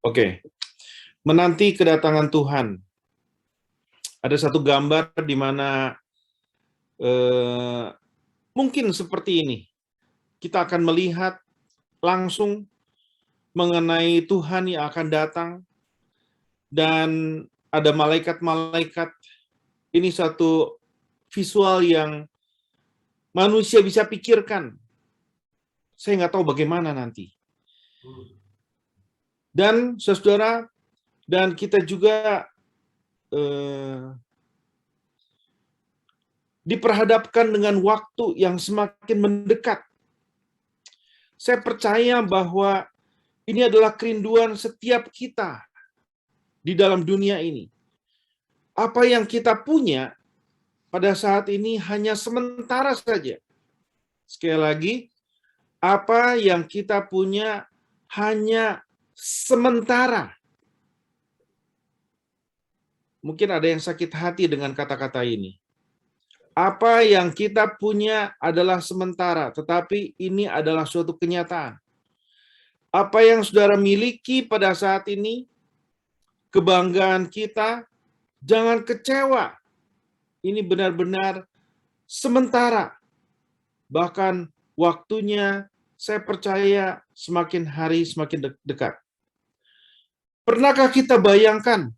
Oke, menanti kedatangan Tuhan. Ada satu gambar di mana mungkin seperti ini. Kita akan melihat langsung mengenai Tuhan yang akan datang dan ada malaikat-malaikat. Ini satu visual yang manusia bisa pikirkan. Saya nggak tahu bagaimana nanti. Dan saudara, dan kita juga diperhadapkan dengan waktu yang semakin mendekat. Saya percaya bahwa ini adalah kerinduan setiap kita di dalam dunia ini. Apa yang kita punya pada saat ini hanya sementara saja. Sekali lagi, apa yang kita punya hanya sementara. Mungkin ada yang sakit hati dengan kata-kata ini. Apa yang kita punya adalah sementara, tetapi ini adalah suatu kenyataan. Apa yang saudara miliki pada saat ini, kebanggaan kita, jangan kecewa. Ini benar-benar sementara. Bahkan waktunya, saya percaya semakin hari semakin dekat. Pernahkah kita bayangkan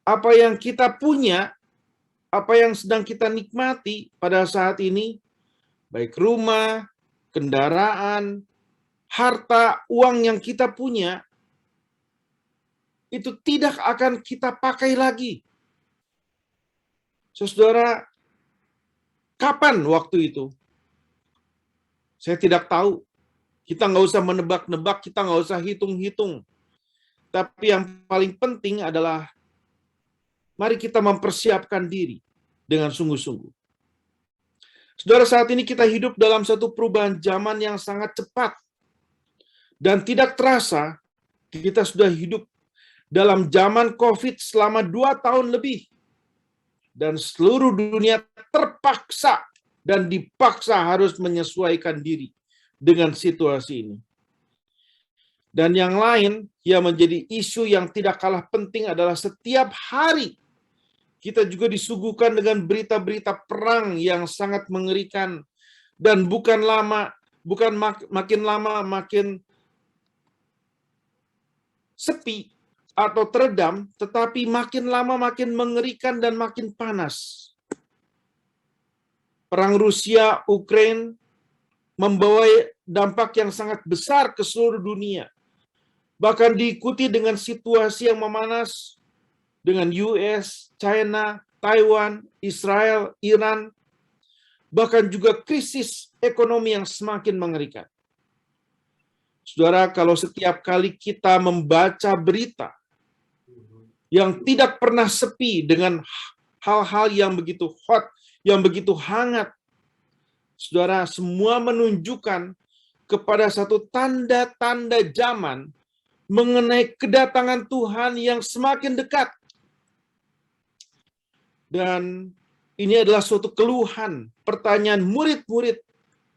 apa yang kita punya, apa yang sedang kita nikmati pada saat ini, baik rumah, kendaraan, harta, uang yang kita punya, itu tidak akan kita pakai lagi. Saudara, kapan waktu itu? Saya tidak tahu. Kita nggak usah menebak-nebak, kita nggak usah hitung-hitung. Tapi yang paling penting adalah mari kita mempersiapkan diri dengan sungguh-sungguh. Saudara, saat ini kita hidup dalam satu perubahan zaman yang sangat cepat. Dan tidak terasa kita sudah hidup dalam zaman COVID selama 2 tahun lebih. Dan seluruh dunia terpaksa dan dipaksa harus menyesuaikan diri dengan situasi ini. Dan yang lain yang menjadi isu yang tidak kalah penting adalah setiap hari kita juga disuguhkan dengan berita-berita perang yang sangat mengerikan dan bukan makin lama makin sepi atau teredam, tetapi makin lama makin mengerikan dan makin panas. Perang Rusia Ukraina membawa dampak yang sangat besar ke seluruh dunia. Bahkan diikuti dengan situasi yang memanas dengan US, China, Taiwan, Israel, Iran, bahkan juga krisis ekonomi yang semakin mengerikan. Saudara, kalau setiap kali kita membaca berita yang tidak pernah sepi dengan hal-hal yang begitu hot, yang begitu hangat, saudara, semua menunjukkan kepada satu tanda-tanda zaman mengenai kedatangan Tuhan yang semakin dekat. Dan ini adalah suatu keluhan, pertanyaan murid-murid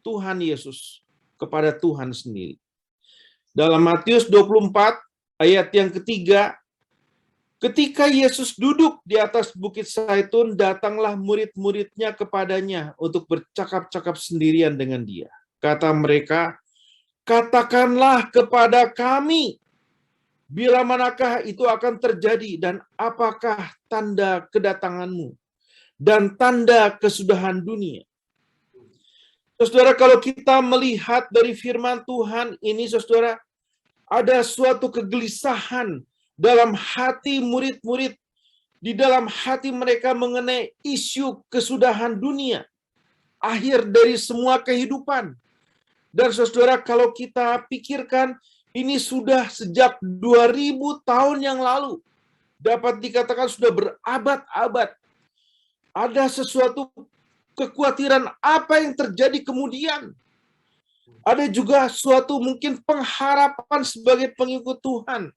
Tuhan Yesus kepada Tuhan sendiri. Dalam Matius 24, ayat yang ketiga, ketika Yesus duduk di atas Bukit Zaitun, datanglah murid-muridnya kepadanya untuk bercakap-cakap sendirian dengan dia. Kata mereka, katakanlah kepada kami, bila manakah itu akan terjadi dan apakah tanda kedatanganmu dan tanda kesudahan dunia. Saudara, kalau kita melihat dari firman Tuhan ini, saudara, ada suatu kegelisahan dalam hati murid-murid, di dalam hati mereka mengenai isu kesudahan dunia, akhir dari semua kehidupan. Dan saudara, kalau kita pikirkan, ini sudah sejak 2000 tahun yang lalu, dapat dikatakan sudah berabad-abad. Ada sesuatu kekhawatiran apa yang terjadi kemudian. Ada juga suatu mungkin pengharapan sebagai pengikut Tuhan.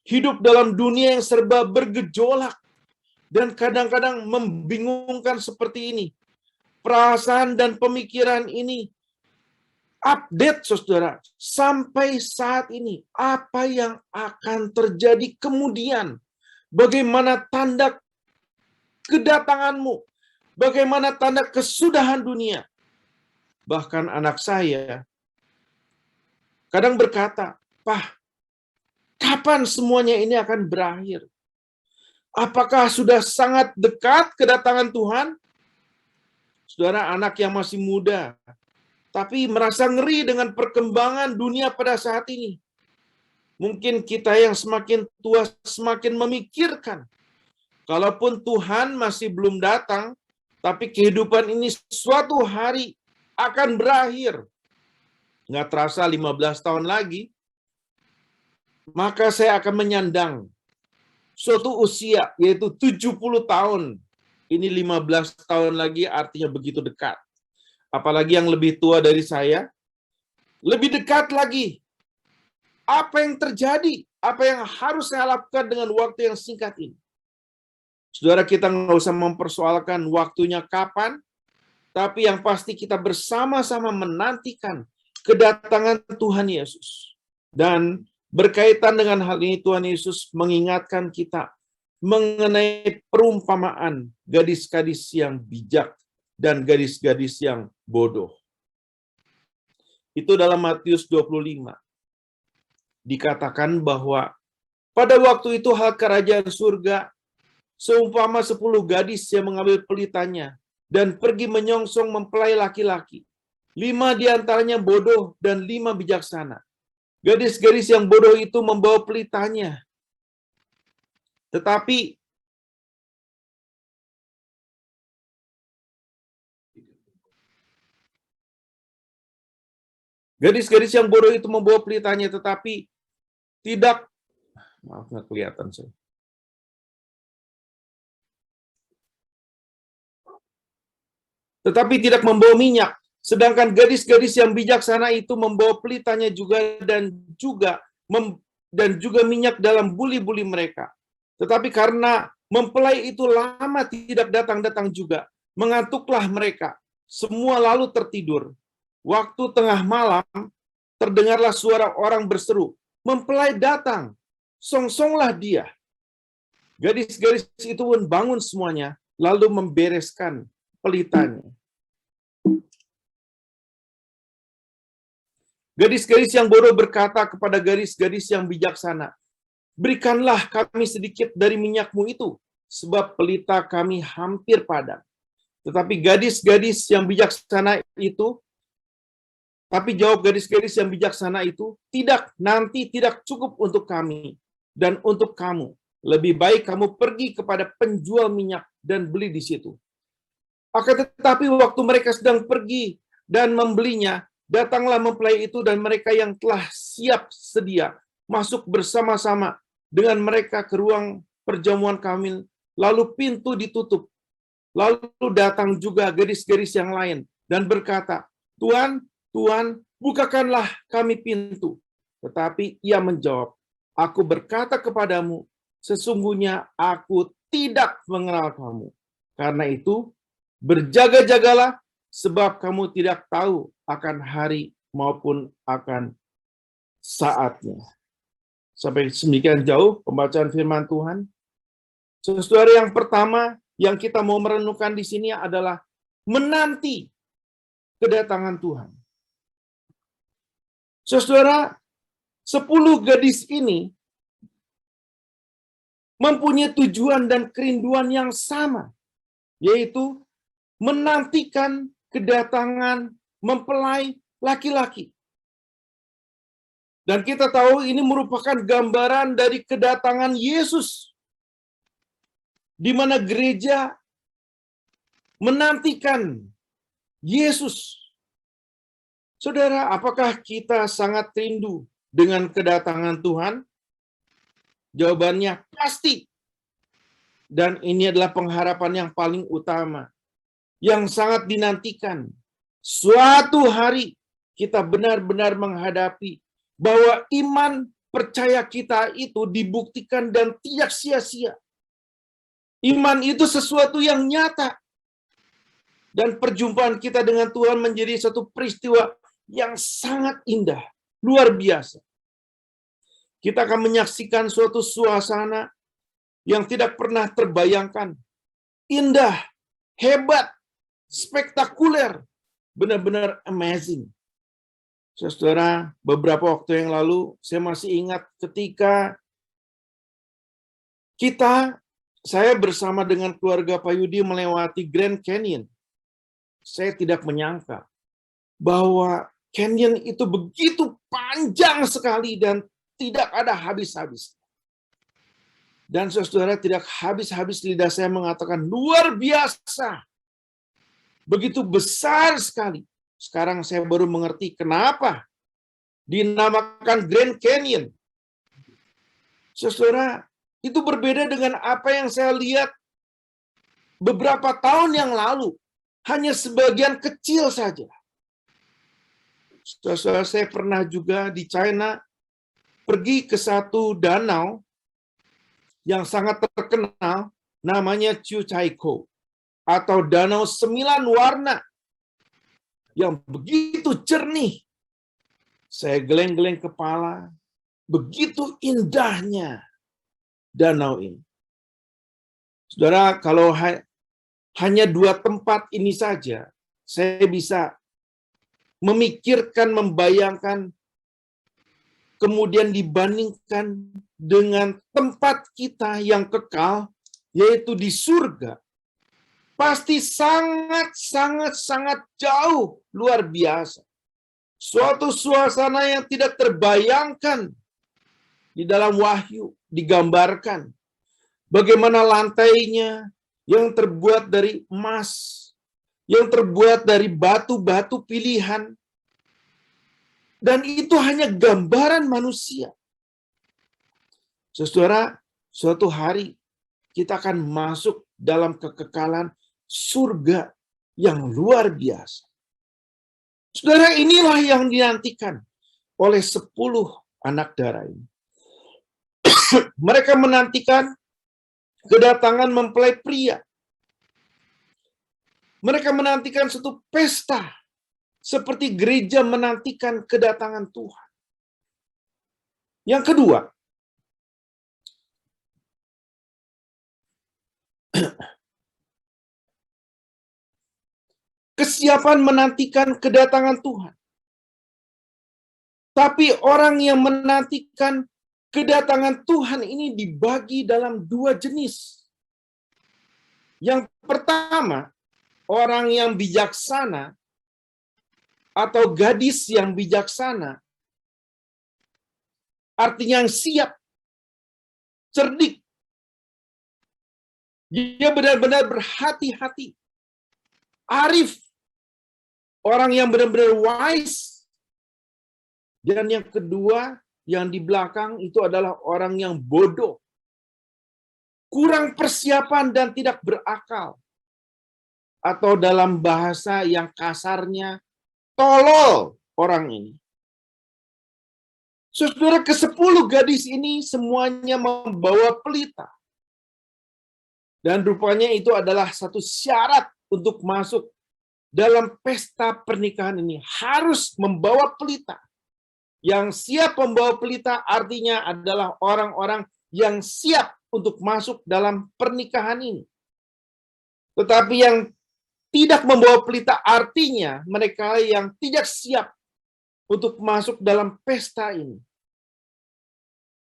Hidup dalam dunia yang serba bergejolak. Dan kadang-kadang membingungkan seperti ini. Perasaan dan pemikiran ini update, saudara, sampai saat ini. Apa yang akan terjadi kemudian? Bagaimana tanda kedatanganmu? Bagaimana tanda kesudahan dunia? Bahkan anak saya kadang berkata, "Pak, kapan semuanya ini akan berakhir? Apakah sudah sangat dekat kedatangan Tuhan?" Saudara, anak yang masih muda, tapi merasa ngeri dengan perkembangan dunia pada saat ini. Mungkin kita yang semakin tua semakin memikirkan, kalaupun Tuhan masih belum datang, tapi kehidupan ini suatu hari akan berakhir. Nggak terasa 15 tahun lagi, maka saya akan menyandang suatu usia, yaitu 70 tahun. Ini 15 tahun lagi artinya begitu dekat. Apalagi yang lebih tua dari saya, lebih dekat lagi. Apa yang terjadi? Apa yang harus saya lakukan dengan waktu yang singkat ini? Saudara, kita nggak usah mempersoalkan waktunya kapan, tapi yang pasti kita bersama-sama menantikan kedatangan Tuhan Yesus. Dan berkaitan dengan hal ini, Tuhan Yesus mengingatkan kita mengenai perumpamaan gadis-gadis yang bijak dan gadis-gadis yang bodoh. Itu dalam Matius 25. Dikatakan bahwa pada waktu itu hal kerajaan surga seumpama 10 gadis yang mengambil pelitanya dan pergi menyongsong mempelai laki-laki. 5 diantaranya bodoh dan 5 bijaksana. Gadis-gadis yang bodoh itu membawa pelitanya. Tetapi gadis-gadis yang bodoh itu membawa pelitanya, tetapi tidak, maaf nggak kelihatan saya. Tetapi tidak membawa minyak. Sedangkan gadis-gadis yang bijaksana itu membawa pelitanya juga dan juga minyak dalam buli-buli mereka. Tetapi karena mempelai itu lama tidak datang-datang juga, mengantuklah mereka. Semua lalu tertidur. Waktu tengah malam, terdengarlah suara orang berseru, "Mempelai datang, songsonglah dia." Gadis-gadis itu pun bangun semuanya, lalu membereskan pelitanya. Gadis-gadis yang bodoh berkata kepada gadis-gadis yang bijaksana, "Berikanlah kami sedikit dari minyakmu itu, sebab pelita kami hampir padam." Tetapi gadis-gadis yang bijaksana itu, jawab gadis-gadis yang bijaksana itu, "Tidak, nanti tidak cukup untuk kami dan untuk kamu. Lebih baik kamu pergi kepada penjual minyak dan beli di situ." Akan tetapi waktu mereka sedang pergi dan membelinya, datanglah mempelai itu dan mereka yang telah siap sedia masuk bersama-sama dengan mereka ke ruang perjamuan kawin, lalu pintu ditutup. Lalu datang juga gadis-gadis yang lain dan berkata, "Tuan, Tuan, bukakanlah kami pintu." Tetapi ia menjawab, "Aku berkata kepadamu, sesungguhnya aku tidak mengenal kamu. Karena itu, berjaga-jagalah, sebab kamu tidak tahu akan hari maupun akan saatnya." Sampai semikian jauh pembacaan firman Tuhan. Saudara, yang pertama yang kita mau merenungkan di sini adalah menanti kedatangan Tuhan. Saudara, 10 gadis ini mempunyai tujuan dan kerinduan yang sama, yaitu menantikan kedatangan mempelai laki-laki. Dan kita tahu ini merupakan gambaran dari kedatangan Yesus, di mana gereja menantikan Yesus. Saudara, apakah kita sangat rindu dengan kedatangan Tuhan? Jawabannya pasti. Dan ini adalah pengharapan yang paling utama, yang sangat dinantikan. Suatu hari kita benar-benar menghadapi bahwa iman percaya kita itu dibuktikan dan tidak sia-sia. Iman itu sesuatu yang nyata. Dan perjumpaan kita dengan Tuhan menjadi satu peristiwa yang sangat indah, luar biasa. Kita akan menyaksikan suatu suasana yang tidak pernah terbayangkan. Indah, hebat, spektakuler, benar-benar amazing. Saudara, beberapa waktu yang lalu, saya masih ingat ketika saya bersama dengan keluarga Pak Yudi melewati Grand Canyon. Saya tidak menyangka bahwa canyon itu begitu panjang sekali dan tidak ada habis-habis. Dan saudara, tidak habis-habis lidah saya mengatakan luar biasa. Begitu besar sekali. Sekarang saya baru mengerti kenapa dinamakan Grand Canyon. Saudara, itu berbeda dengan apa yang saya lihat beberapa tahun yang lalu. Hanya sebagian kecil saja. Saudara, saya pernah juga di China pergi ke satu danau yang sangat terkenal, namanya Chuchaikou, atau Danau 9 Warna, yang begitu jernih. Saya geleng-geleng kepala, begitu indahnya danau ini. Saudara, kalau hanya 2 tempat ini saja, saya bisa memikirkan, membayangkan, kemudian dibandingkan dengan tempat kita yang kekal, yaitu di surga, pasti sangat jauh, luar biasa. Suatu suasana yang tidak terbayangkan di dalam Wahyu digambarkan. Bagaimana lantainya yang terbuat dari emas, yang terbuat dari batu-batu pilihan. Dan itu hanya gambaran manusia. Saudara, suatu hari kita akan masuk dalam kekekalan surga yang luar biasa. Saudara, inilah yang dinantikan oleh 10 anak darah ini. Mereka menantikan kedatangan mempelai pria. Mereka menantikan suatu pesta, seperti gereja menantikan kedatangan Tuhan. Yang kedua, kesiapan menantikan kedatangan Tuhan. Tapi orang yang menantikan kedatangan Tuhan ini dibagi dalam 2 jenis. Yang pertama, orang yang bijaksana atau gadis yang bijaksana, artinya yang siap, cerdik. Dia benar-benar berhati-hati, arif, orang yang benar-benar wise. Dan yang kedua, yang di belakang itu adalah orang yang bodoh, kurang persiapan dan tidak berakal. Atau dalam bahasa yang kasarnya, tolol orang ini. Saudara, ke-10 gadis ini semuanya membawa pelita. Dan rupanya itu adalah satu syarat untuk masuk dalam pesta pernikahan ini. Harus membawa pelita. Yang siap membawa pelita artinya adalah orang-orang yang siap untuk masuk dalam pernikahan ini. Tetapi yang tidak membawa pelita artinya mereka yang tidak siap untuk masuk dalam pesta ini.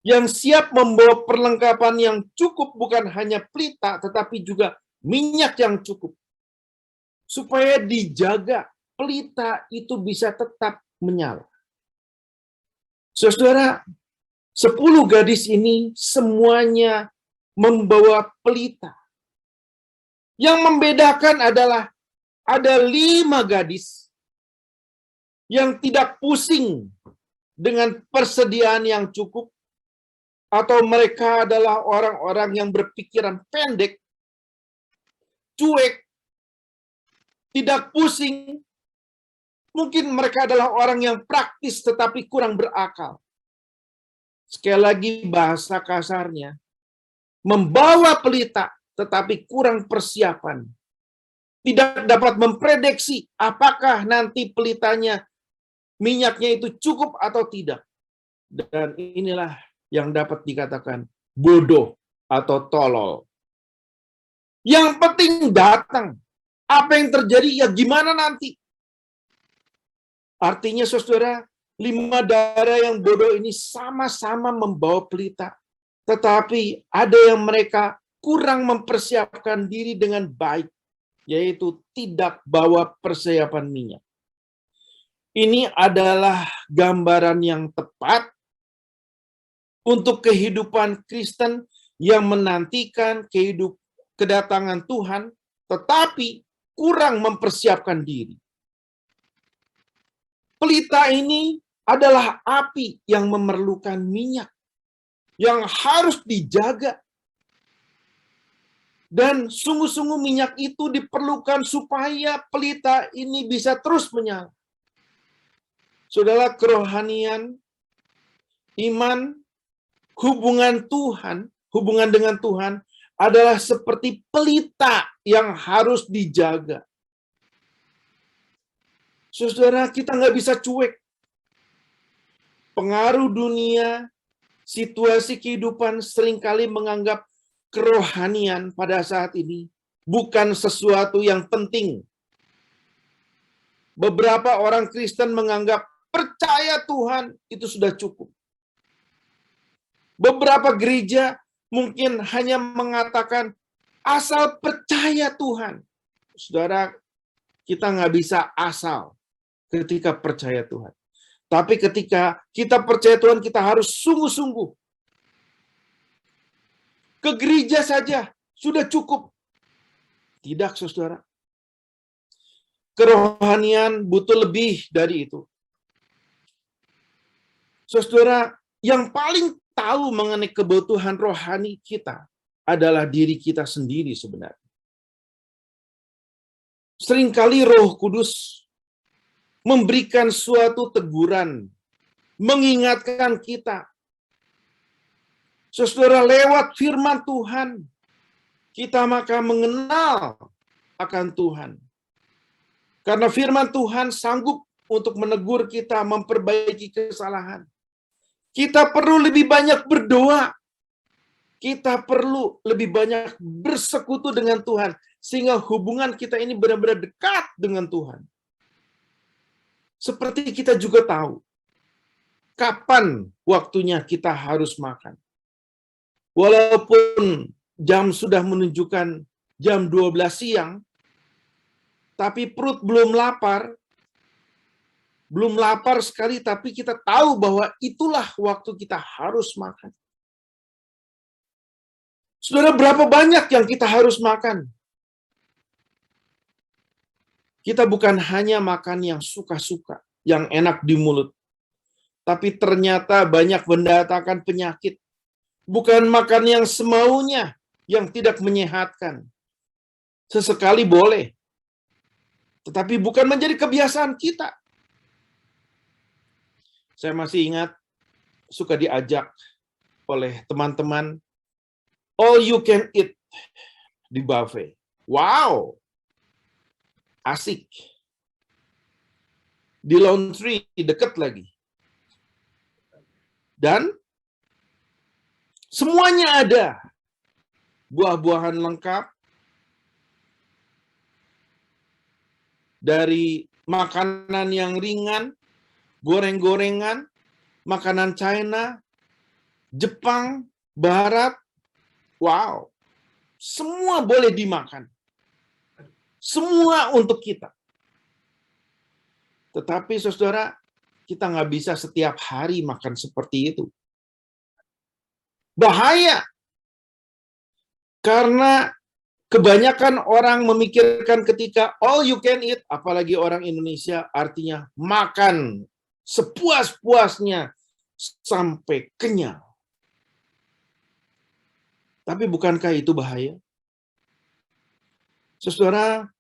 Yang siap membawa perlengkapan yang cukup, bukan hanya pelita, tetapi juga minyak yang cukup. Supaya dijaga pelita itu bisa tetap menyala. Saudara, 10 gadis ini semuanya membawa pelita. Yang membedakan adalah ada 5 gadis yang tidak pusing dengan persediaan yang cukup, atau mereka adalah orang-orang yang berpikiran pendek, cuek, tidak pusing. Mungkin mereka adalah orang yang praktis tetapi kurang berakal. Sekali lagi bahasa kasarnya, membawa pelita tetapi kurang persiapan. Tidak dapat memprediksi apakah nanti pelitanya minyaknya itu cukup atau tidak. Dan inilah yang dapat dikatakan bodoh atau tolol. Yang penting datang. Apa yang terjadi, ya gimana nanti? Artinya, saudara, 5 darah yang bodoh ini sama-sama membawa pelita. Tetapi ada yang mereka kurang mempersiapkan diri dengan baik, yaitu tidak bawa persiapan minyak. Ini adalah gambaran yang tepat untuk kehidupan Kristen yang menantikan kedatangan Tuhan, tetapi kurang mempersiapkan diri. Pelita ini adalah api yang memerlukan minyak, yang harus dijaga. Dan sungguh-sungguh minyak itu diperlukan supaya pelita ini bisa terus menyala. Saudara, kerohanian, iman, hubungan dengan Tuhan adalah seperti pelita yang harus dijaga. Saudara, kita nggak bisa cuek. Pengaruh dunia, situasi kehidupan seringkali menganggap kerohanian pada saat ini bukan sesuatu yang penting. Beberapa orang Kristen menganggap percaya Tuhan itu sudah cukup. Beberapa gereja mungkin hanya mengatakan asal percaya Tuhan. Saudara, kita nggak bisa asal ketika percaya Tuhan. Tapi ketika kita percaya Tuhan, kita harus sungguh-sungguh. Ke gereja saja sudah cukup. Tidak, saudara. Kerohanian butuh lebih dari itu. Saudara, yang paling tahu mengenai kebutuhan rohani kita adalah diri kita sendiri sebenarnya. Seringkali Roh Kudus memberikan suatu teguran, mengingatkan kita. Saudara, lewat firman Tuhan, kita maka mengenal akan Tuhan. Karena firman Tuhan sanggup untuk menegur kita, memperbaiki kesalahan. Kita perlu lebih banyak berdoa. Kita perlu lebih banyak bersekutu dengan Tuhan. Sehingga hubungan kita ini benar-benar dekat dengan Tuhan. Seperti kita juga tahu, kapan waktunya kita harus makan. Walaupun jam sudah menunjukkan jam 12 siang, tapi perut belum lapar sekali, tapi kita tahu bahwa itulah waktu kita harus makan. Saudara, berapa banyak yang kita harus makan? Kita bukan hanya makan yang suka-suka, yang enak di mulut. Tapi ternyata banyak mendatangkan penyakit. Bukan makan yang semaunya, yang tidak menyehatkan. Sesekali boleh. Tetapi bukan menjadi kebiasaan kita. Saya masih ingat, suka diajak oleh teman-teman, all you can eat di buffet. Wow! Asik. Di laundry dekat lagi. Dan semuanya ada. Buah-buahan lengkap. Dari makanan yang ringan, goreng-gorengan, makanan China, Jepang, Barat. Wow. Semua boleh dimakan. Semua untuk kita. Tetapi saudara, kita nggak bisa setiap hari makan seperti itu. Bahaya. Karena kebanyakan orang memikirkan ketika all you can eat, apalagi orang Indonesia, artinya makan sepuas-puasnya sampai kenyang. Tapi bukankah itu bahaya? Saudara,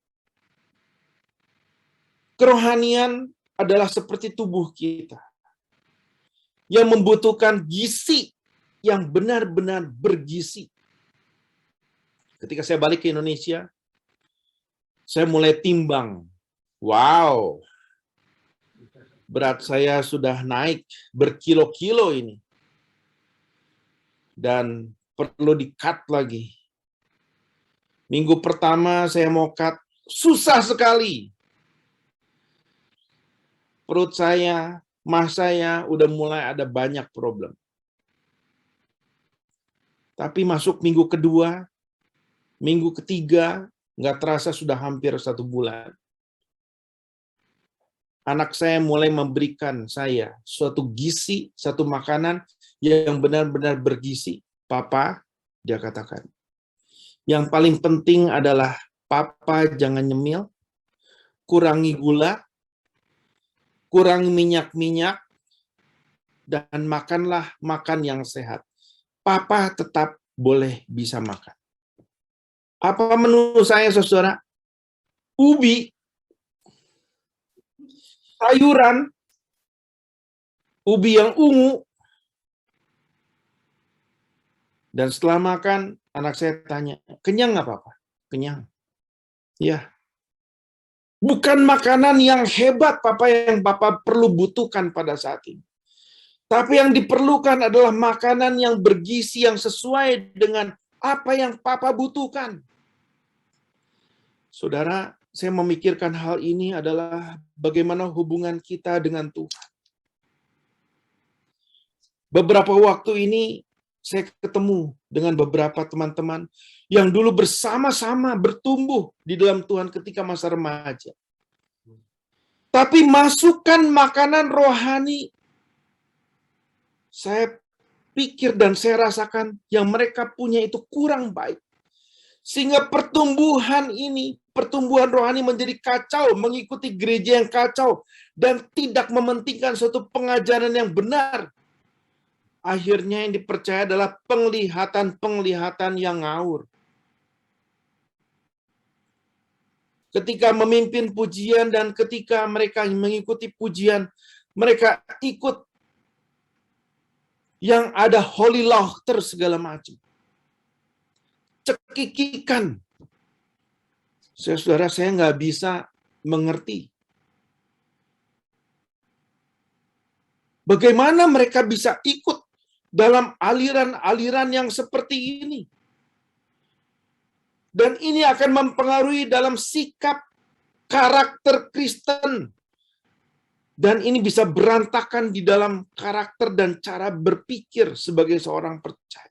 kerohanian adalah seperti tubuh kita yang membutuhkan gizi yang benar-benar bergizi. Ketika saya balik ke Indonesia, saya mulai timbang. Wow. Berat saya sudah naik berkilo-kilo ini. Dan perlu di-cut lagi. Minggu pertama saya mau cut, susah sekali. Perut saya, mah saya udah mulai ada banyak problem. Tapi masuk minggu kedua, minggu ketiga, nggak terasa sudah hampir 1 bulan. Anak saya mulai memberikan saya suatu gizi, satu makanan yang benar-benar bergizi. Papa, dia katakan, yang paling penting adalah Papa jangan nyemil, kurangi gula, kurangi minyak-minyak, dan makanlah makan yang sehat. Papa tetap boleh bisa makan. Apa menu saya, saudara? Ubi, sayuran, ubi yang ungu. Dan setelah makan, anak saya tanya, kenyang nggak Papa? Kenyang. Ya. Bukan makanan yang hebat, Papa, yang Papa perlu butuhkan pada saat ini. Tapi yang diperlukan adalah makanan yang bergizi, yang sesuai dengan apa yang Papa butuhkan. Saudara, saya memikirkan hal ini adalah bagaimana hubungan kita dengan Tuhan. Beberapa waktu ini, saya ketemu dengan beberapa teman-teman yang dulu bersama-sama bertumbuh di dalam Tuhan ketika masa remaja. Tapi masukkan makanan rohani, saya pikir dan saya rasakan yang mereka punya itu kurang baik. Sehingga pertumbuhan rohani menjadi kacau, mengikuti gereja yang kacau, dan tidak mementingkan suatu pengajaran yang benar. Akhirnya yang dipercaya adalah penglihatan-penglihatan yang ngawur. Ketika memimpin pujian dan ketika mereka mengikuti pujian, mereka ikut yang ada holy laughter segala macam. Cekikikan. Saudara, saya nggak bisa mengerti. Bagaimana mereka bisa ikut dalam aliran-aliran yang seperti ini? Dan ini akan mempengaruhi dalam sikap karakter Kristen. Dan ini bisa berantakan di dalam karakter dan cara berpikir sebagai seorang percaya.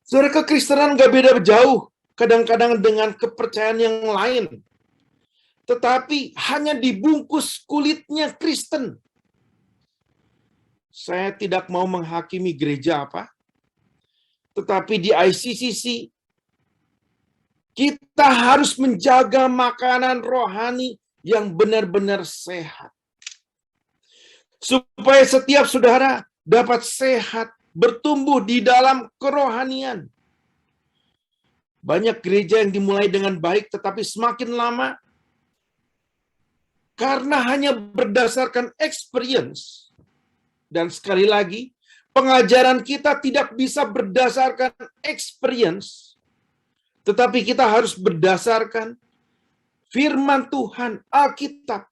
Saudara, kekristenan nggak beda jauh kadang-kadang dengan kepercayaan yang lain. Tetapi hanya dibungkus kulitnya Kristen. Saya tidak mau menghakimi gereja apa. Tetapi di ICCC, kita harus menjaga makanan rohani yang benar-benar sehat. Supaya setiap saudara dapat sehat, bertumbuh di dalam kerohanian. Banyak gereja yang dimulai dengan baik, tetapi semakin lama, karena hanya berdasarkan experience, dan sekali lagi, pengajaran kita tidak bisa berdasarkan experience, tetapi kita harus berdasarkan firman Tuhan, Alkitab.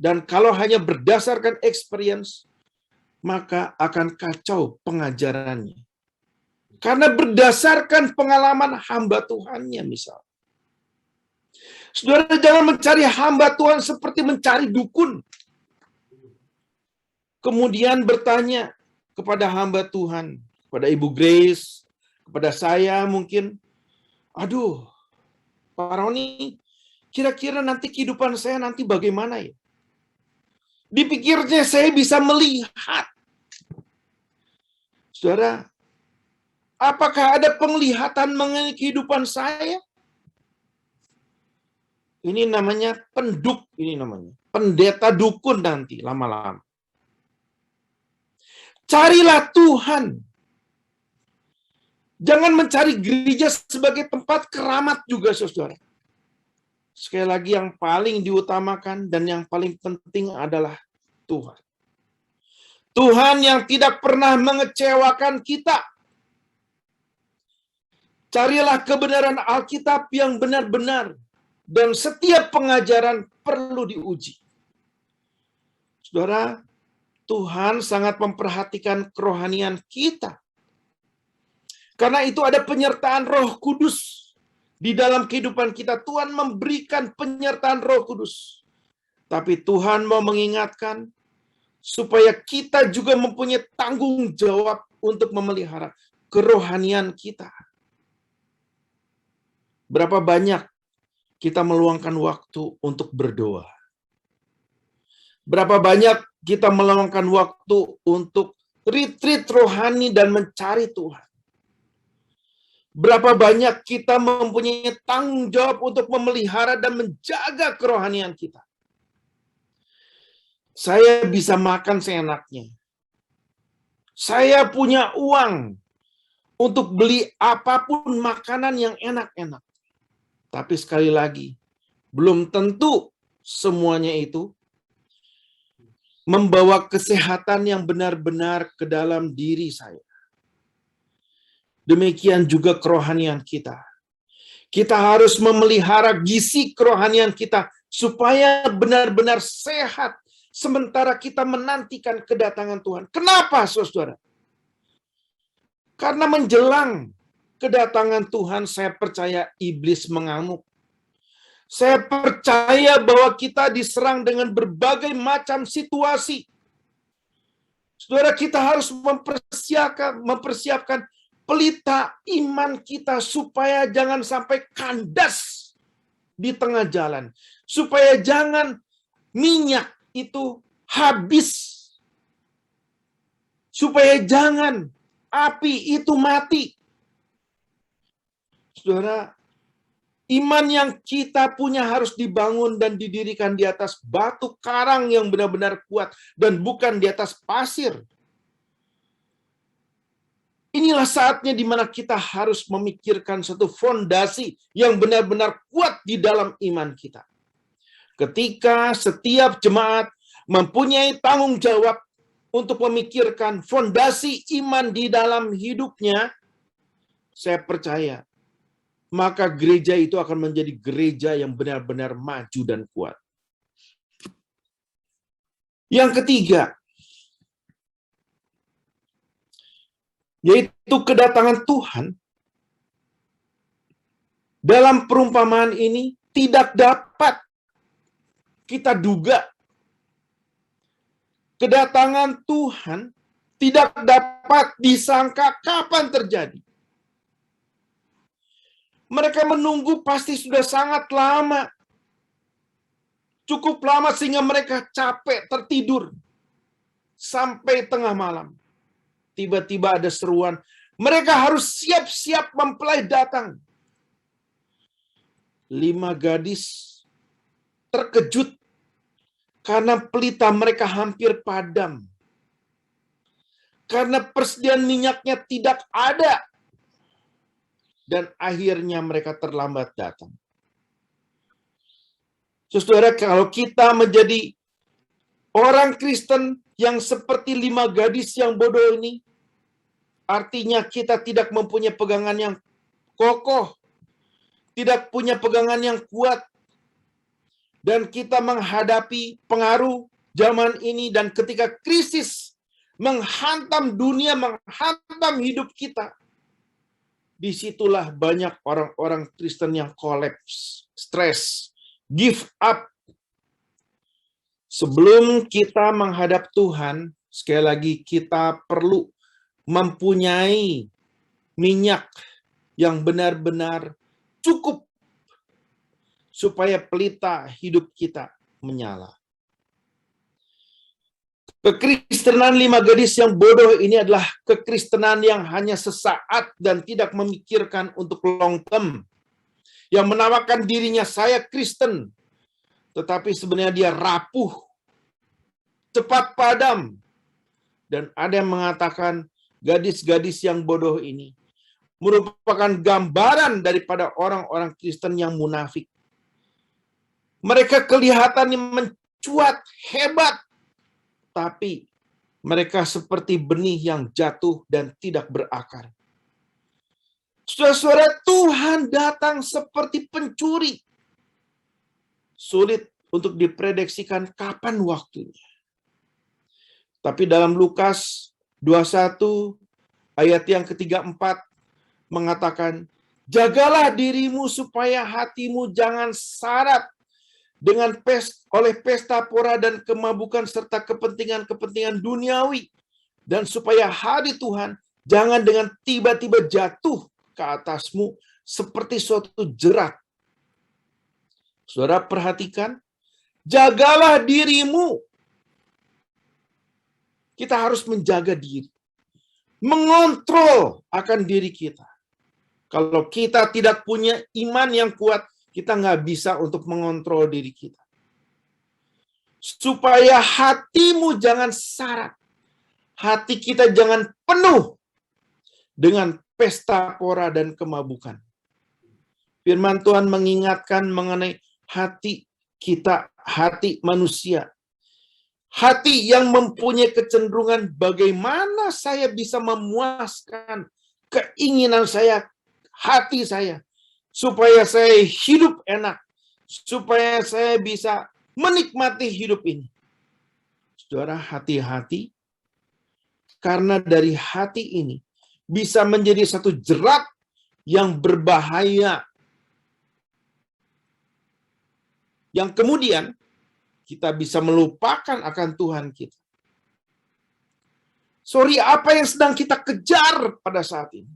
Dan kalau hanya berdasarkan experience, maka akan kacau pengajarannya. Karena berdasarkan pengalaman hamba Tuhannya misal. Saudara, jangan mencari hamba Tuhan seperti mencari dukun. Kemudian bertanya kepada hamba Tuhan, kepada Ibu Grace, kepada saya mungkin, aduh, Pak Roni, kira-kira nanti kehidupan saya nanti bagaimana ya? Dipikirnya saya bisa melihat. Saudara, apakah ada penglihatan mengenai kehidupan saya? Ini namanya penduk, ini namanya pendeta dukun nanti lama-lama. Carilah Tuhan. Jangan mencari gereja sebagai tempat keramat juga, saudara. Sekali lagi, yang paling diutamakan dan yang paling penting adalah Tuhan. Tuhan yang tidak pernah mengecewakan kita. Carilah kebenaran Alkitab yang benar-benar. Dan setiap pengajaran perlu diuji. Saudara, Tuhan sangat memperhatikan kerohanian kita. Karena itu ada penyertaan Roh Kudus di dalam kehidupan kita. Tuhan memberikan penyertaan Roh Kudus. Tapi Tuhan mau mengingatkan supaya kita juga mempunyai tanggung jawab untuk memelihara kerohanian kita. Berapa banyak kita meluangkan waktu untuk berdoa? Berapa banyak kita meluangkan waktu untuk retreat rohani dan mencari Tuhan? Berapa banyak kita mempunyai tanggung jawab untuk memelihara dan menjaga kerohanian kita? Saya bisa makan seenaknya. Saya punya uang untuk beli apapun makanan yang enak-enak. Tapi sekali lagi, belum tentu semuanya itu membawa kesehatan yang benar-benar ke dalam diri saya. Demikian juga kerohanian kita. Kita harus memelihara gizi kerohanian kita supaya benar-benar sehat sementara kita menantikan kedatangan Tuhan. Kenapa, saudara? Karena menjelang kedatangan Tuhan, saya percaya iblis mengamuk. Saya percaya bahwa kita diserang dengan berbagai macam situasi. Saudara, kita harus mempersiapkan pelita iman kita supaya jangan sampai kandas di tengah jalan. Supaya jangan minyak itu habis. Supaya jangan api itu mati. Saudara, iman yang kita punya harus dibangun dan didirikan di atas batu karang yang benar-benar kuat dan bukan di atas pasir. Inilah saatnya di mana kita harus memikirkan satu fondasi yang benar-benar kuat di dalam iman kita. Ketika setiap jemaat mempunyai tanggung jawab untuk memikirkan fondasi iman di dalam hidupnya, saya percaya maka gereja itu akan menjadi gereja yang benar-benar maju dan kuat. Yang ketiga, yaitu kedatangan Tuhan. Dalam perumpamaan ini tidak dapat kita duga. Kedatangan Tuhan tidak dapat disangka kapan terjadi. Mereka menunggu pasti sudah sangat lama. Cukup lama sehingga mereka capek, tertidur. Sampai tengah malam. Tiba-tiba ada seruan. Mereka harus siap-siap mempelai datang. 5 gadis terkejut karena pelita mereka hampir padam. Karena persediaan minyaknya tidak ada. Dan akhirnya mereka terlambat datang. Saudara, kalau kita menjadi orang Kristen yang seperti 5 gadis yang bodoh ini, artinya kita tidak mempunyai pegangan yang kokoh, tidak punya pegangan yang kuat, dan kita menghadapi pengaruh zaman ini, dan ketika krisis menghantam dunia, menghantam hidup kita, disitulah banyak orang-orang Kristen yang kolaps, stres, give up. Sebelum kita menghadap Tuhan, sekali lagi kita perlu mempunyai minyak yang benar-benar cukup supaya pelita hidup kita menyala. Kekristenan 5 gadis yang bodoh ini adalah kekristenan yang hanya sesaat dan tidak memikirkan untuk long term. Yang menawarkan dirinya saya Kristen, tetapi sebenarnya dia rapuh, cepat padam. Dan ada yang mengatakan gadis-gadis yang bodoh ini merupakan gambaran daripada orang-orang Kristen yang munafik. Mereka kelihatan mencuat, hebat, tapi mereka seperti benih yang jatuh dan tidak berakar. Saudara-saudara, Tuhan datang seperti pencuri. Sulit untuk diprediksikan kapan waktunya. Tapi dalam Lukas 21 ayat yang ke-34 mengatakan, jagalah dirimu supaya hatimu jangan syarat dengan oleh pesta pora dan kemabukan serta kepentingan-kepentingan duniawi, dan supaya hari Tuhan jangan dengan tiba-tiba jatuh ke atasmu seperti suatu jerat. Saudara perhatikan, jagalah dirimu. Kita harus menjaga diri, mengontrol akan diri kita. Kalau kita tidak punya iman yang kuat, kita nggak bisa untuk mengontrol diri kita. Supaya hatimu jangan syarat. Hati kita jangan penuh dengan pesta pora dan kemabukan. Firman Tuhan mengingatkan mengenai hati kita, hati manusia. Hati yang mempunyai kecenderungan bagaimana saya bisa memuaskan keinginan saya, hati saya, supaya saya hidup enak, supaya saya bisa menikmati hidup ini. Saudara, hati-hati, karena dari hati ini bisa menjadi satu jerat yang berbahaya, yang kemudian kita bisa melupakan akan Tuhan kita. Sorry, apa yang sedang kita kejar pada saat ini?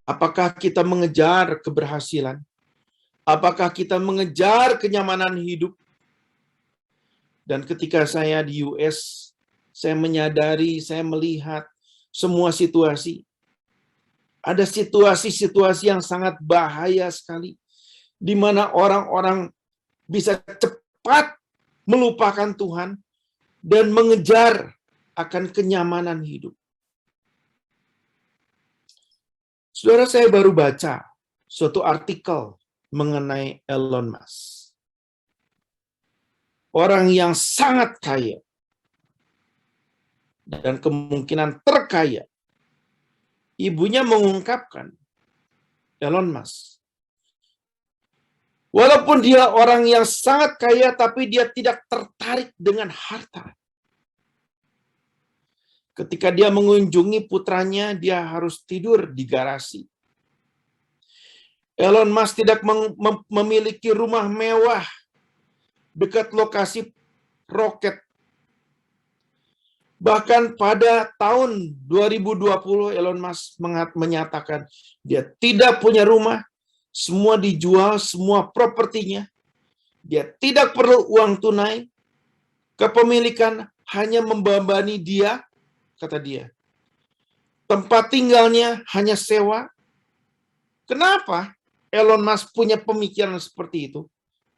Apakah kita mengejar keberhasilan? Apakah kita mengejar kenyamanan hidup? Dan ketika saya di US, saya menyadari, saya melihat semua situasi. Ada situasi-situasi yang sangat bahaya sekali, di mana orang-orang bisa cepat melupakan Tuhan dan mengejar akan kenyamanan hidup. Saudara, saya baru baca suatu artikel mengenai Elon Musk. Orang yang sangat kaya dan kemungkinan terkaya. Ibunya mengungkapkan, Elon Musk, walaupun dia orang yang sangat kaya, tapi dia tidak tertarik dengan harta. Ketika dia mengunjungi putranya, dia harus tidur di garasi. Elon Musk tidak memiliki rumah mewah dekat lokasi roket. Bahkan pada tahun 2020, Elon Musk menyatakan dia tidak punya rumah, semua dijual, semua propertinya. Dia tidak perlu uang tunai, kepemilikan hanya membebani dia, kata dia. Tempat tinggalnya hanya sewa. Kenapa Elon Musk punya pemikiran seperti itu?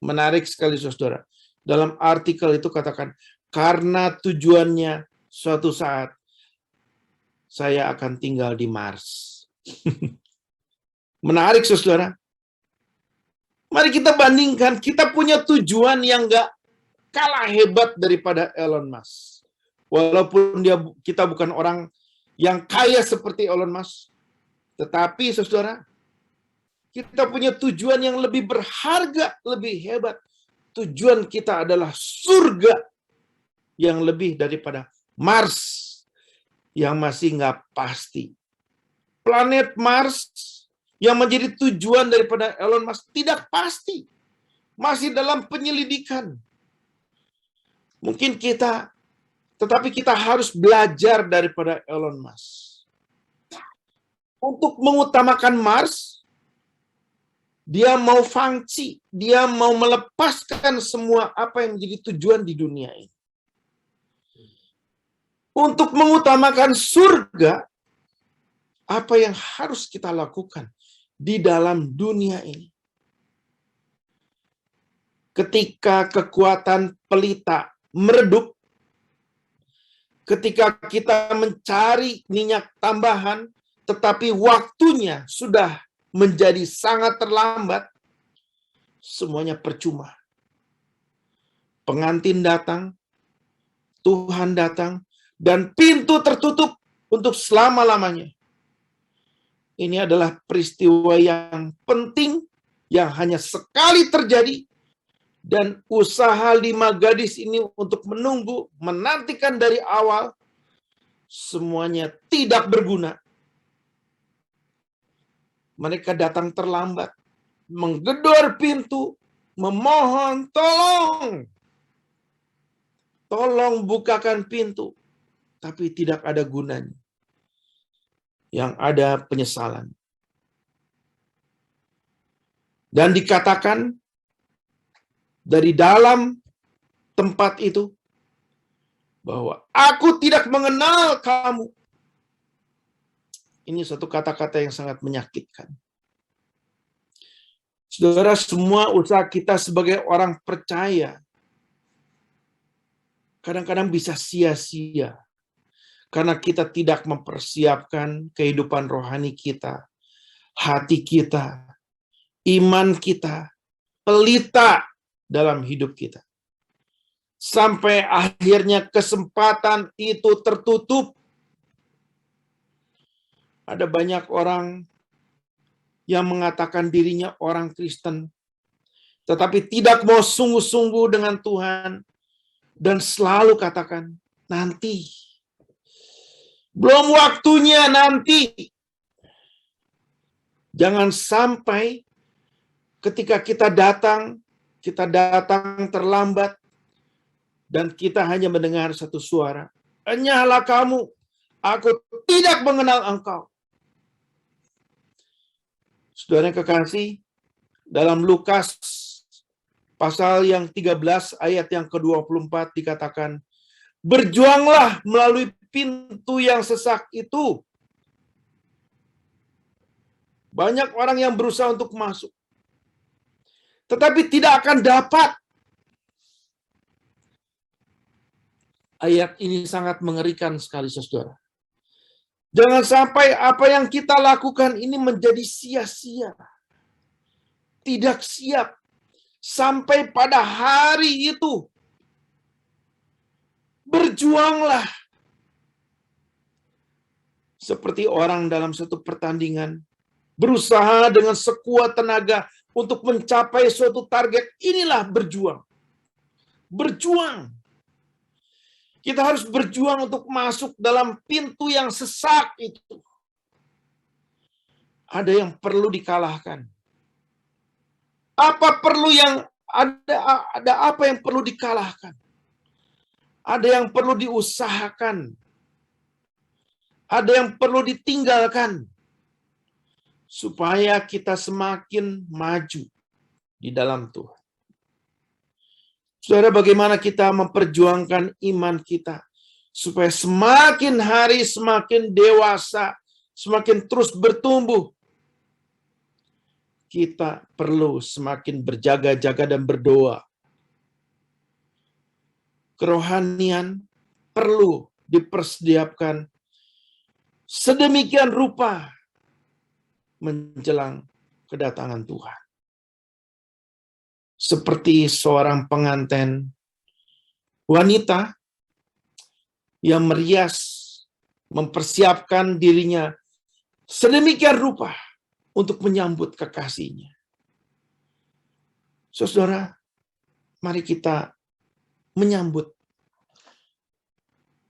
Menarik sekali, saudara. Dalam artikel itu katakan, karena tujuannya suatu saat saya akan tinggal di Mars. Menarik, saudara. Mari kita bandingkan, kita punya tujuan yang gak kalah hebat daripada Elon Musk. Walaupun kita bukan orang yang kaya seperti Elon Musk, tetapi saudara, kita punya tujuan yang lebih berharga, lebih hebat. Tujuan kita adalah surga yang lebih daripada Mars yang masih nggak pasti. Planet Mars yang menjadi tujuan daripada Elon Musk tidak pasti. Masih dalam penyelidikan. Mungkin tetapi kita harus belajar daripada Elon Musk. Untuk mengutamakan Mars, dia mau fungsi, dia mau melepaskan semua apa yang menjadi tujuan di dunia ini. Untuk mengutamakan surga, apa yang harus kita lakukan di dalam dunia ini? Ketika kekuatan pelita meredup, ketika kita mencari minyak tambahan, tetapi waktunya sudah menjadi sangat terlambat, semuanya percuma. Pengantin datang, Tuhan datang, dan pintu tertutup untuk selama-lamanya. Ini adalah peristiwa yang penting, yang hanya sekali terjadi, Dan usaha 5 gadis ini untuk menunggu, menantikan dari awal, semuanya tidak berguna. Mereka datang terlambat, menggedor pintu, memohon, tolong bukakan pintu. Tapi tidak ada gunanya. Yang ada penyesalan. Dan dikatakan dari dalam tempat itu bahwa aku tidak mengenal kamu. Ini suatu kata-kata yang sangat menyakitkan. Saudara, semua usaha kita sebagai orang percaya kadang-kadang bisa sia-sia karena kita tidak mempersiapkan kehidupan rohani kita, hati kita, iman kita, pelita dalam hidup kita. Sampai akhirnya kesempatan itu tertutup. Ada banyak orang yang mengatakan dirinya orang Kristen, tetapi tidak mau sungguh-sungguh dengan Tuhan, dan selalu katakan, nanti. Belum waktunya, nanti. Jangan sampai ketika kita datang terlambat, dan kita hanya mendengar satu suara, "Enyahlah kamu, aku tidak mengenal engkau." Saudara yang kekasih, dalam Lukas pasal yang 13 ayat yang ke-24 dikatakan, "Berjuanglah melalui pintu yang sesak itu." Banyak orang yang berusaha untuk masuk, tetapi tidak akan dapat. Ayat ini sangat mengerikan sekali, saudara. Jangan sampai apa yang kita lakukan ini menjadi sia-sia. Tidak siap. Sampai pada hari itu. Berjuanglah. Seperti orang dalam satu pertandingan. Berusaha dengan sekuat tenaga untuk mencapai suatu target. Inilah berjuang. Berjuang. Kita harus berjuang untuk masuk dalam pintu yang sesak itu. Ada yang perlu dikalahkan. Ada apa yang perlu dikalahkan? Ada yang perlu diusahakan. Ada yang perlu ditinggalkan. Supaya kita semakin maju di dalam Tuhan. Saudara, bagaimana kita memperjuangkan iman kita supaya semakin hari semakin dewasa, semakin terus bertumbuh? Kita perlu semakin berjaga-jaga dan berdoa. Kerohanian perlu dipersediakan sedemikian rupa menjelang kedatangan Tuhan. Seperti seorang pengantin wanita yang merias, mempersiapkan dirinya sedemikian rupa untuk menyambut kekasihnya. Saudara, mari kita menyambut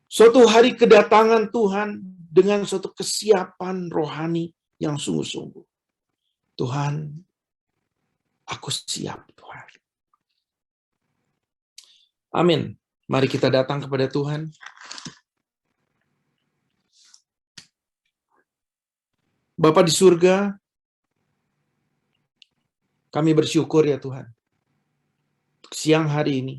suatu hari kedatangan Tuhan dengan suatu kesiapan rohani yang sungguh-sungguh. Tuhan, aku siap, Tuhan. Amin. Mari kita datang kepada Tuhan. Bapa di surga, kami bersyukur ya Tuhan. Untuk siang hari ini.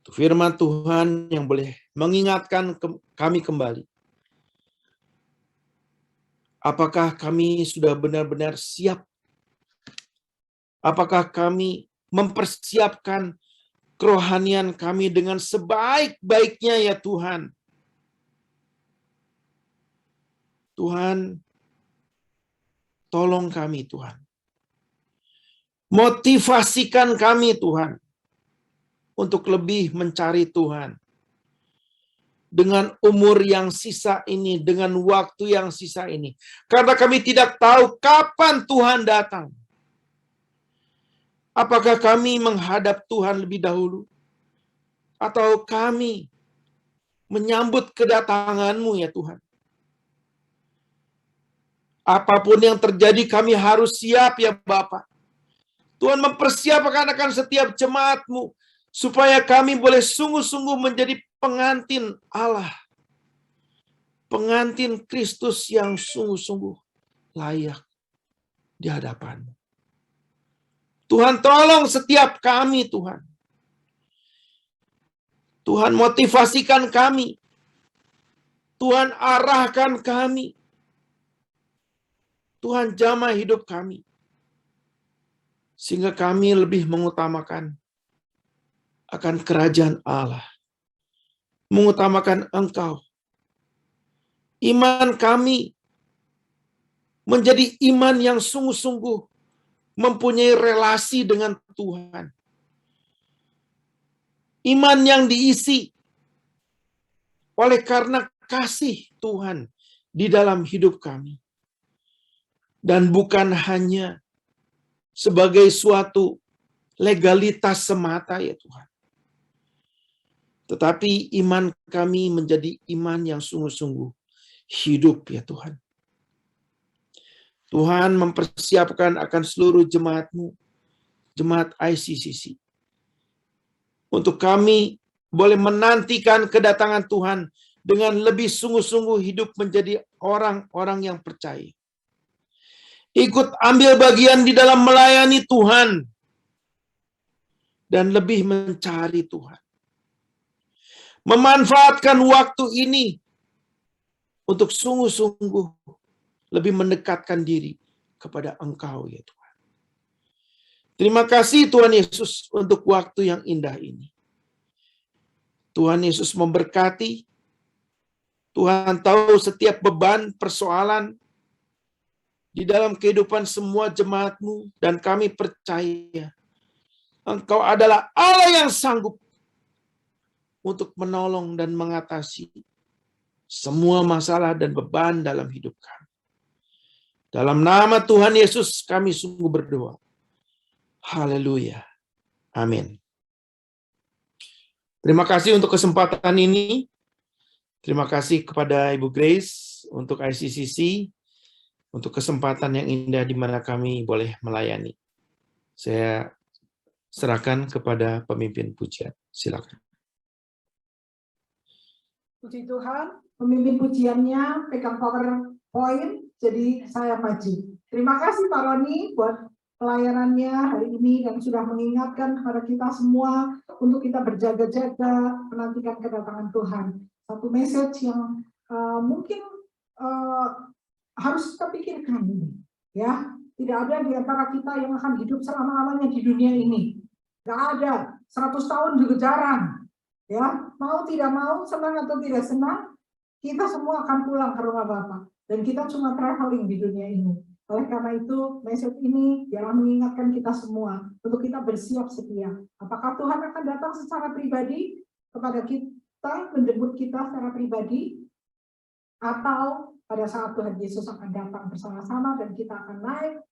Untuk firman Tuhan yang boleh mengingatkan kami kembali. Apakah kami sudah benar-benar siap? Apakah kami mempersiapkan kerohanian kami dengan sebaik-baiknya ya Tuhan? Tuhan, tolong kami Tuhan. Motivasikan kami Tuhan untuk lebih mencari Tuhan. Dengan umur yang sisa ini, dengan waktu yang sisa ini. Karena kami tidak tahu kapan Tuhan datang. Apakah kami menghadap Tuhan lebih dahulu? Atau kami menyambut kedatangan-Mu ya Tuhan? Apapun yang terjadi kami harus siap ya Bapa. Tuhan mempersiapkan akan setiap jemaat-Mu supaya kami boleh sungguh-sungguh menjadi pengantin Allah. Pengantin Kristus yang sungguh-sungguh layak di hadapan-Mu. Tuhan tolong setiap kami Tuhan. Tuhan motivasikan kami. Tuhan arahkan kami. Tuhan jamah hidup kami. Sehingga kami lebih mengutamakan akan kerajaan Allah. Mengutamakan Engkau. Iman kami menjadi iman yang sungguh-sungguh mempunyai relasi dengan Tuhan. Iman yang diisi oleh karena kasih Tuhan di dalam hidup kami. Dan bukan hanya sebagai suatu legalitas semata ya Tuhan. Tetapi iman kami menjadi iman yang sungguh-sungguh hidup ya Tuhan. Tuhan mempersiapkan akan seluruh jemaat-Mu, jemaat ICCC. Untuk kami boleh menantikan kedatangan Tuhan dengan lebih sungguh-sungguh hidup menjadi orang-orang yang percaya. Ikut ambil bagian di dalam melayani Tuhan. Dan lebih mencari Tuhan. Memanfaatkan waktu ini untuk sungguh-sungguh lebih mendekatkan diri kepada Engkau ya Tuhan. Terima kasih Tuhan Yesus untuk waktu yang indah ini. Tuhan Yesus memberkati. Tuhan tahu setiap beban, persoalan di dalam kehidupan semua jemaat-Mu, dan kami percaya Engkau adalah Allah yang sanggup untuk menolong dan mengatasi semua masalah dan beban dalam hidup kami. Dalam nama Tuhan Yesus kami sungguh berdoa. Haleluya. Amin. Terima kasih untuk kesempatan ini. Terima kasih kepada Ibu Grace untuk ICCC, untuk kesempatan yang indah di mana kami boleh melayani. Saya serahkan kepada pemimpin pujian. Silakan. Puji Tuhan, pemimpin pujiannya pegang PowerPoint, jadi saya maju. Terima kasih Pak Roni buat pelayanannya hari ini dan sudah mengingatkan kepada kita semua untuk kita berjaga-jaga menantikan kedatangan Tuhan. Satu message yang mungkin harus kita pikirkan ini, ya. Tidak ada di antara kita yang akan hidup selama-lamanya di dunia ini. Tidak ada, 100 tahun juga jarang. Ya, mau tidak mau, senang atau tidak senang, kita semua akan pulang ke rumah Bapa. Dan kita cuma traveling di dunia ini. Oleh karena itu, message ini ialah mengingatkan kita semua untuk kita bersiap sedia. Apakah Tuhan akan datang secara pribadi kepada kita, menjemput kita secara pribadi, atau pada saat Tuhan Yesus akan datang bersama-sama dan kita akan naik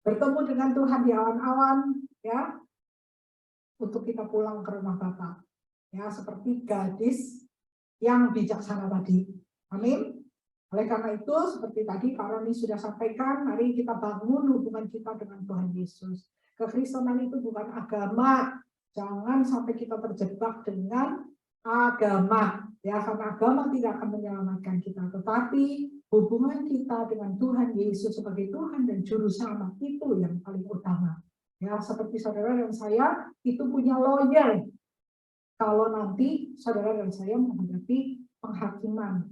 bertemu dengan Tuhan di awan-awan, ya, untuk kita pulang ke rumah Bapa, ya, seperti gadis yang bijaksana tadi. Amin. Oleh karena itu, seperti tadi Pak Roni sudah sampaikan, mari kita bangun hubungan kita dengan Tuhan Yesus. Kekristenan itu bukan agama. Jangan sampai kita terjebak dengan agama, ya, karena agama tidak akan menyelamatkan kita, tetapi hubungan kita dengan Tuhan Yesus sebagai Tuhan dan Juru Selamat itu yang paling utama. Ya, seperti saudara dan saya itu punya lawyer. Kalau nanti saudara dan saya menghadapi penghakiman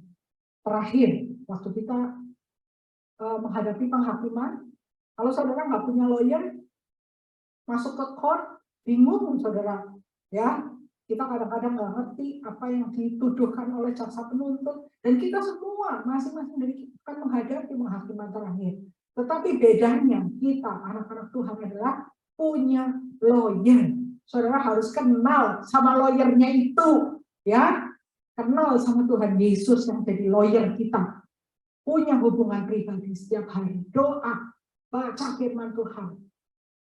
terakhir, waktu kita menghadapi penghakiman, kalau saudara nggak punya lawyer, masuk ke court, bingung saudara, ya. Kita kadang-kadang nggak ngerti apa yang dituduhkan oleh jaksa penuntut, dan kita semua masing-masing dari kita akan menghadapi penghakiman terakhir. Tetapi bedanya kita anak-anak Tuhan adalah punya lawyer. Saudara harus kenal sama lawyernya itu, ya, kenal sama Tuhan Yesus yang jadi lawyer kita. Punya hubungan pribadi setiap hari, doa, baca firman Tuhan,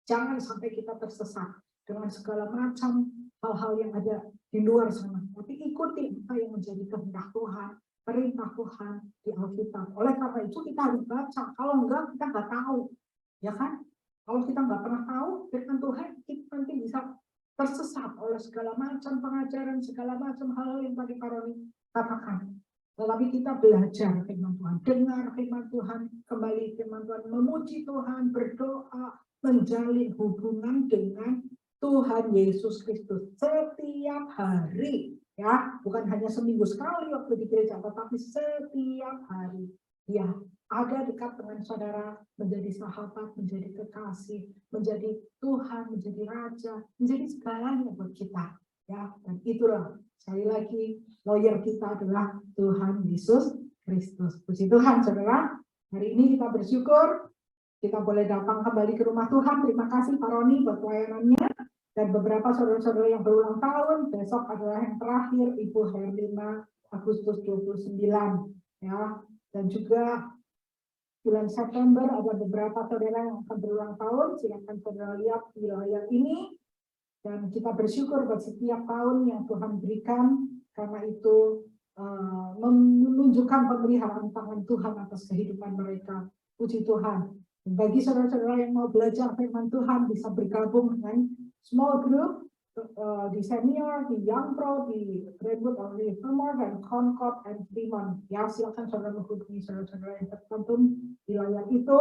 Jangan sampai kita tersesat dengan segala macam hal-hal yang ada di luar sana. Tapi ikuti apa yang menjadi kehendak Tuhan, perintah Tuhan di Alkitab. Oleh karena itu kita harus baca. Kalau enggak, kita nggak tahu. Ya kan? Kalau kita nggak pernah tahu firman Tuhan, kita nanti bisa tersesat oleh segala macam pengajaran, segala macam hal yang tadi Karoni katakan. Tetapi kita belajar firman Tuhan, dengar firman Tuhan, kembali firman Tuhan, memuji Tuhan, berdoa, menjalin hubungan dengan Tuhan Yesus Kristus setiap hari, ya, bukan hanya seminggu sekali waktu di gereja, tetapi setiap hari. Ya, ada dekat dengan saudara, menjadi sahabat, menjadi kekasih, menjadi Tuhan, menjadi Raja, menjadi segalanya buat kita. Ya, dan itulah sekali lagi lawyer kita adalah Tuhan Yesus Kristus. Puji Tuhan, saudara. Hari ini kita bersyukur kita boleh datang kembali ke rumah Tuhan. Terima kasih Pak Roni buat pelayanannya. Dan beberapa saudara-saudara yang berulang tahun, besok adalah yang terakhir, Ibu Herlina Agustus 29. Ya. Dan juga bulan September ada beberapa saudara yang akan berulang tahun. Silakan saudara lihat di layar ini. Dan kita bersyukur buat setiap tahun yang Tuhan berikan, karena itu menunjukkan pemeliharaan tangan Tuhan atas kehidupan mereka. Puji Tuhan. Dan bagi saudara-saudara yang mau belajar firman Tuhan, bisa bergabung dengan small group di senior, di young pro, di Redwood, di Vermont, dan Concord, dan Fremont. Ya, silakan saudara menghubungi saudara-saudara yang tercantum di layar itu.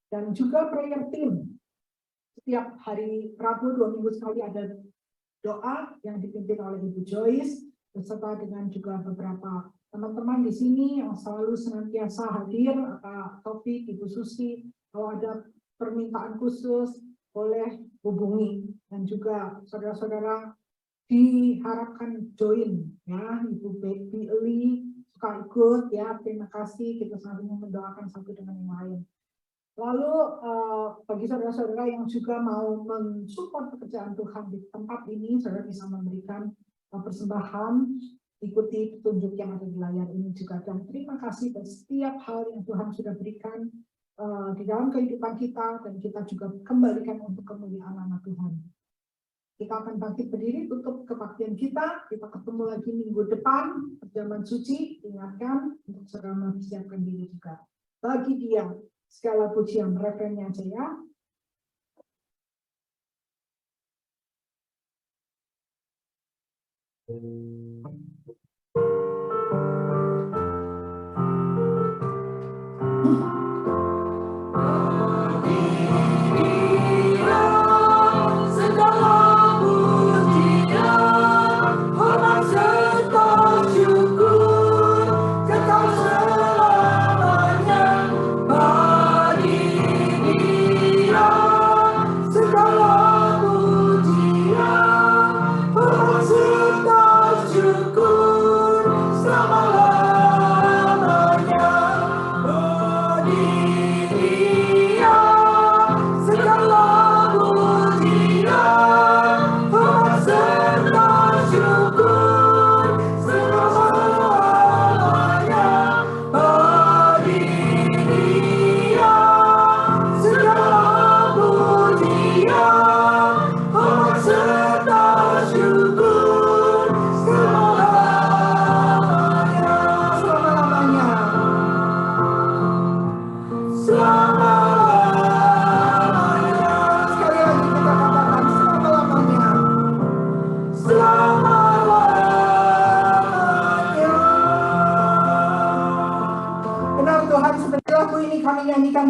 Dan juga prayer team. Setiap hari Rabu 2 minggu sekali ada doa yang dipimpin oleh Ibu Joyce, beserta dengan juga beberapa teman-teman di sini yang selalu senantiasa hadir, Pak Taufik, Ibu Susi. Kalau ada permintaan khusus, boleh hubungi. Dan juga saudara-saudara diharapkan join, ya, Ibu Betty Eli suka ikut, ya. Terima kasih, kita saling mendoakan satu dengan yang lain. Lalu bagi saudara-saudara yang juga mau mensupport pekerjaan Tuhan di tempat ini, saudara bisa memberikan persembahan, ikuti petunjuk yang ada di layar ini juga. Dan terima kasih atas setiap hal yang Tuhan sudah berikan di dalam kehidupan kita, dan kita juga kembalikan untuk kemuliaan nama Tuhan. Kita akan bangkit berdiri, tutup kebaktian kita. Kita ketemu lagi minggu depan, perjamuan suci. Ingatkan untuk saudara mempersiapkan diri juga. Bagi Dia segala pujian, referennya aja ya.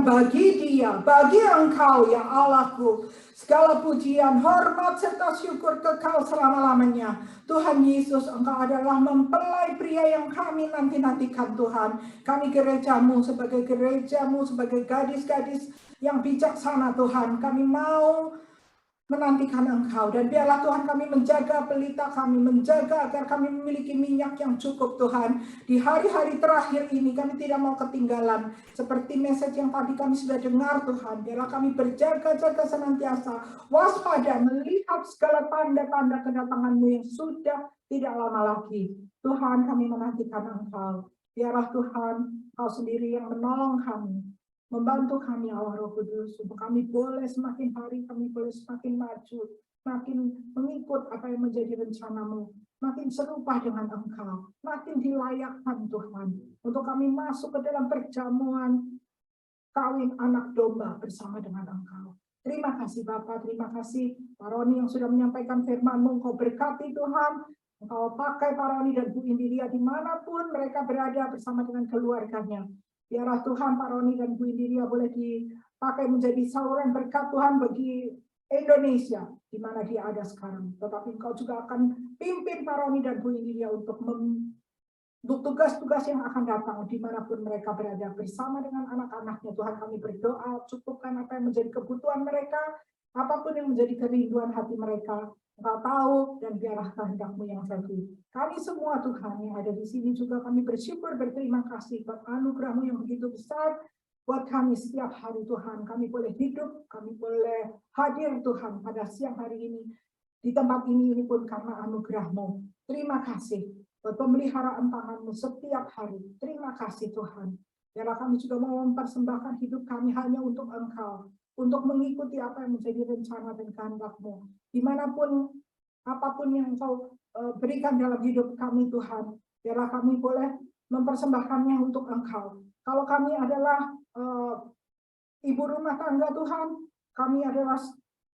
Bagi Dia, bagi Engkau ya Allahku, segala pujian, hormat serta syukur kekal selama-lamanya. Tuhan Yesus, Engkau adalah mempelai pria yang kami nanti-nantikan Tuhan. Kami gerejamu, sebagai gadis-gadis yang bijaksana Tuhan, kami mau menantikan Engkau, dan biarlah Tuhan kami menjaga pelita kami, menjaga agar kami memiliki minyak yang cukup Tuhan. Di hari-hari terakhir ini kami tidak mau ketinggalan, seperti message yang tadi kami sudah dengar Tuhan. Biarlah kami berjaga-jaga senantiasa, waspada, melihat segala tanda-tanda kedatangan-Mu yang sudah tidak lama lagi. Tuhan, kami menantikan Engkau. Biarlah Tuhan, Engkau sendiri yang menolong kami, Membantu kami Allah Roh Kudus, untuk kami boleh semakin hari, kami boleh semakin maju, makin mengikut apa yang menjadi rencanamu, makin serupa dengan Engkau, makin dilayakkan Tuhan, untuk kami masuk ke dalam perjamuan kawin anak domba bersama dengan Engkau. Terima kasih Bapak, terima kasih Pak Roni yang sudah menyampaikan firman-Mu. Engkau berkati Tuhan, Engkau pakai Pak Roni dan Bu Indiria dimanapun mereka berada bersama dengan keluarganya. Biarlah Tuhan Pak Roni dan Bu Indiria boleh dipakai menjadi saluran berkat Tuhan bagi Indonesia, di mana dia ada sekarang. Tetapi Engkau juga akan pimpin Pak Roni dan Bu Indiria untuk tugas-tugas yang akan datang dimanapun mereka berada bersama dengan anak-anaknya. Tuhan, kami berdoa, cukupkan apa yang menjadi kebutuhan mereka, apapun yang menjadi kerinduan hati mereka. Engkau tahu, dan biarlah kehendak-Mu yang jadi. Kami semua Tuhan yang ada di sini juga kami bersyukur, berterima kasih buat anugerah-Mu yang begitu besar buat kami setiap hari Tuhan. Kami boleh hidup, kami boleh hadir Tuhan pada siang hari ini. Di tempat ini pun karena anugerah-Mu. Terima kasih buat pemeliharaan tangan-Mu setiap hari. Terima kasih Tuhan. Biarlah kami juga mau mempersembahkan hidup kami hanya untuk Engkau, untuk mengikuti apa yang menjadi rencana dan kehendak-Mu. Dimanapun, apapun yang Engkau berikan dalam hidup kami Tuhan, biarlah kami boleh mempersembahkannya untuk Engkau. Kalau kami adalah ibu rumah tangga Tuhan, kami adalah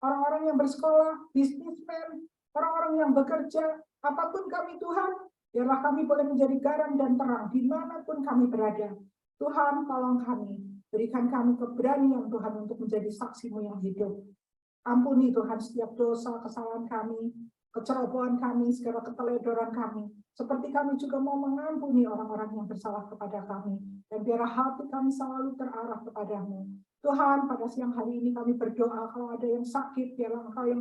orang-orang yang bersekolah, bisnismen, orang-orang yang bekerja, apapun kami Tuhan, biarlah kami boleh menjadi garam dan terang dimanapun kami berada. Tuhan, tolong kami, berikan kami keberanian Tuhan untuk menjadi saksi-Mu yang hidup. Ampuni Tuhan setiap dosa, kesalahan kami, kecerobohan kami, segala keteledoran kami. Seperti kami juga mau mengampuni orang-orang yang bersalah kepada kami. Dan biarlah hati kami selalu terarah kepada-Mu. Tuhan, pada siang hari ini kami berdoa, kalau ada yang sakit, biarlah Engkau yang